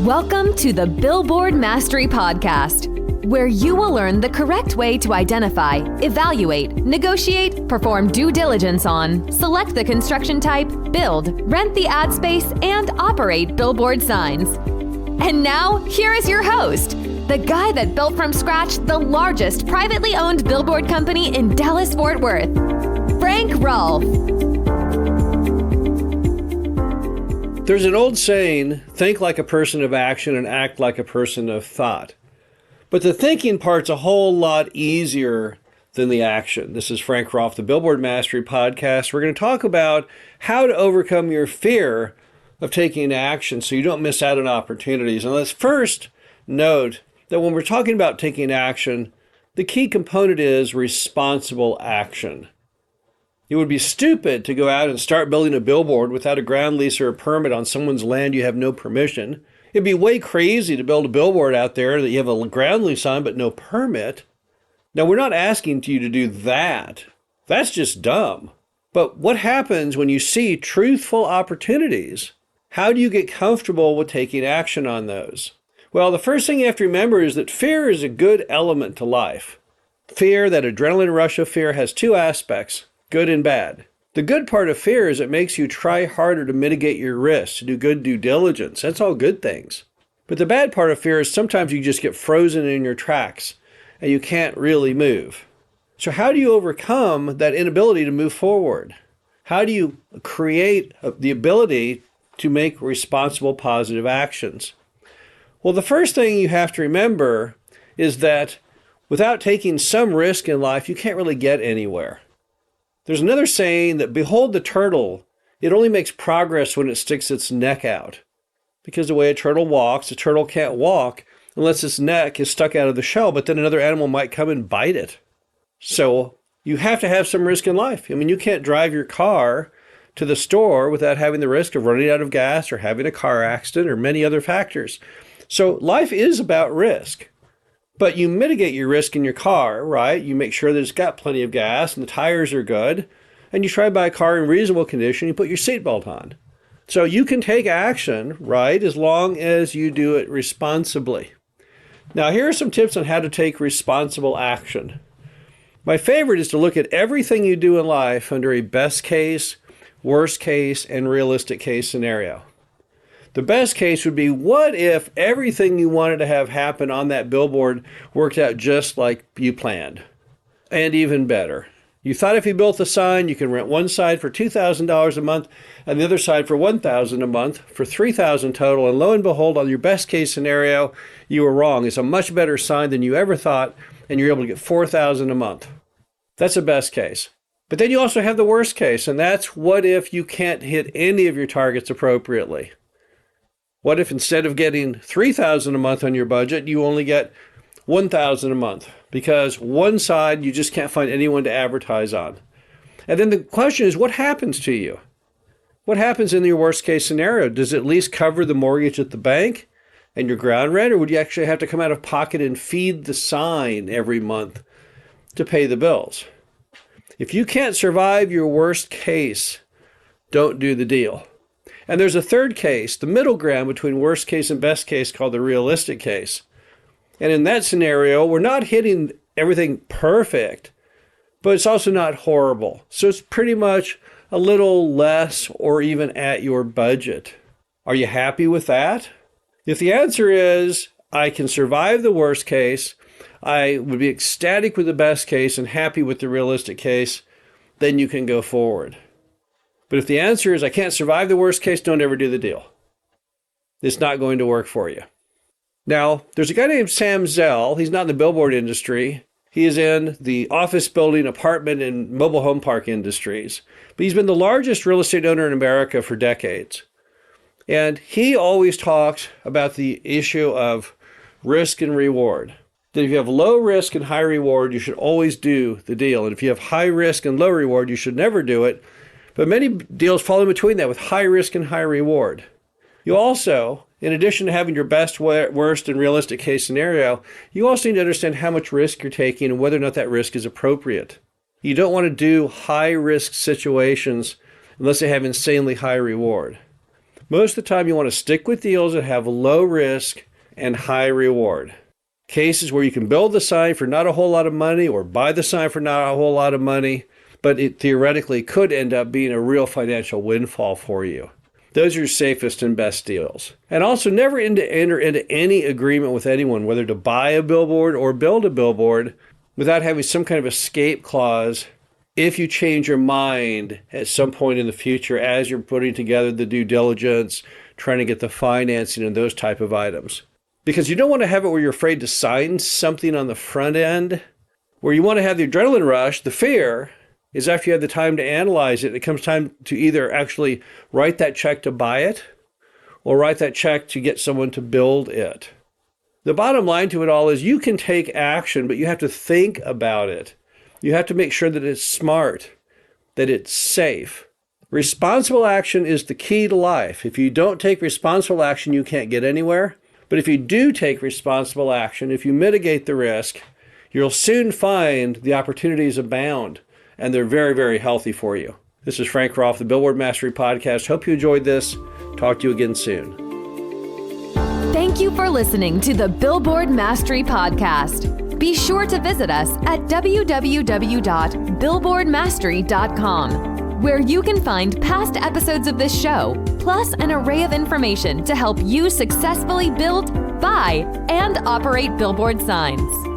Welcome to the Billboard Mastery Podcast, where you will learn the correct way to identify, evaluate, negotiate, perform due diligence on, select the construction type, build, rent the ad space, and operate billboard signs. And now, here is your host, the guy that built from scratch the largest privately owned billboard company in Dallas-Fort Worth, Frank Rolfe. There's an old saying, think like a person of action and act like a person of thought. But the thinking part's a whole lot easier than the action. This is Frank Rolfe, the Billboard Mastery Podcast. We're going to talk about how to overcome your fear of taking action so you don't miss out on opportunities. And let's first note that when we're talking about taking action, the key component is responsible action. It would be stupid to go out and start building a billboard without a ground lease or a permit on someone's land you have no permission. It'd be way crazy to build a billboard out there that you have a ground lease on but no permit. Now, we're not asking you to do that. That's just dumb. But what happens when you see truthful opportunities? How do you get comfortable with taking action on those? Well, the first thing you have to remember is that fear is a good element to life. Fear, that adrenaline rush of fear, has two aspects. Good and bad. The good part of fear is it makes you try harder to mitigate your risks, to do good due diligence. That's all good things. But the bad part of fear is sometimes you just get frozen in your tracks and you can't really move. So how do you overcome that inability to move forward? How do you create the ability to make responsible, positive actions? Well, the first thing you have to remember is that without taking some risk in life, you can't really get anywhere. There's another saying that, behold the turtle, it only makes progress when it sticks its neck out. Because the way a turtle walks, a turtle can't walk unless its neck is stuck out of the shell, but then another animal might come and bite it. So you have to have some risk in life. I mean, you can't drive your car to the store without having the risk of running out of gas or having a car accident or many other factors. So life is about risk. But you mitigate your risk in your car, right? You make sure that it's got plenty of gas and the tires are good. And you try to buy a car in reasonable condition. You put your seatbelt on. So you can take action, right, as long as you do it responsibly. Now, here are some tips on how to take responsible action. My favorite is to look at everything you do in life under a best case, worst case, and realistic case scenario. The best case would be, what if everything you wanted to have happen on that billboard worked out just like you planned? And even better. You thought if you built the sign, you can rent one side for $2,000 a month and the other side for $1,000 a month for $3,000 total. And lo and behold, on your best case scenario, you were wrong. It's a much better sign than you ever thought, and you're able to get $4,000 a month. That's a best case. But then you also have the worst case, and that's what if you can't hit any of your targets appropriately? What if instead of getting $3,000 a month on your budget, you only get $1,000 a month because one side you just can't find anyone to advertise on? And then the question is, what happens to you? What happens in your worst case scenario? Does it at least cover the mortgage at the bank and your ground rent, or would you actually have to come out of pocket and feed the sign every month to pay the bills? If you can't survive your worst case, don't do the deal. And there's a third case, the middle ground between worst case and best case, called the realistic case. And in that scenario, we're not hitting everything perfect, but it's also not horrible. So it's pretty much a little less or even at your budget. Are you happy with that? If the answer is, I can survive the worst case, I would be ecstatic with the best case and happy with the realistic case, then you can go forward. But if the answer is, I can't survive the worst case, don't ever do the deal. It's not going to work for you. Now, there's a guy named Sam Zell. He's not in the billboard industry. He is in the office building, apartment, and mobile home park industries. But he's been the largest real estate owner in America for decades. And he always talks about the issue of risk and reward. That if you have low risk and high reward, you should always do the deal. And if you have high risk and low reward, you should never do it. But many deals fall in between that with high risk and high reward. You also, in addition to having your best, worst, and realistic case scenario, you also need to understand how much risk you're taking and whether or not that risk is appropriate. You don't want to do high risk situations unless they have insanely high reward. Most of the time you want to stick with deals that have low risk and high reward. Cases where you can build the sign for not a whole lot of money or buy the sign for not a whole lot of money, but it theoretically could end up being a real financial windfall for you. Those are your safest and best deals. And also never enter into any agreement with anyone, whether to buy a billboard or build a billboard, without having some kind of escape clause if you change your mind at some point in the future as you're putting together the due diligence, trying to get the financing and those type of items. Because you don't want to have it where you're afraid to sign something on the front end, where you want to have the adrenaline rush. The fear is after you have the time to analyze it, it comes time to either actually write that check to buy it or write that check to get someone to build it. The bottom line to it all is you can take action, but you have to think about it. You have to make sure that it's smart, that it's safe. Responsible action is the key to life. If you don't take responsible action, you can't get anywhere. But if you do take responsible action, if you mitigate the risk, you'll soon find the opportunities abound, and they're very, very healthy for you. This is Frank Rolfe, the Billboard Mastery Podcast. Hope you enjoyed this. Talk to you again soon. Thank you for listening to the Billboard Mastery Podcast. Be sure to visit us at www.billboardmastery.com, where you can find past episodes of this show, plus an array of information to help you successfully build, buy, and operate billboard signs.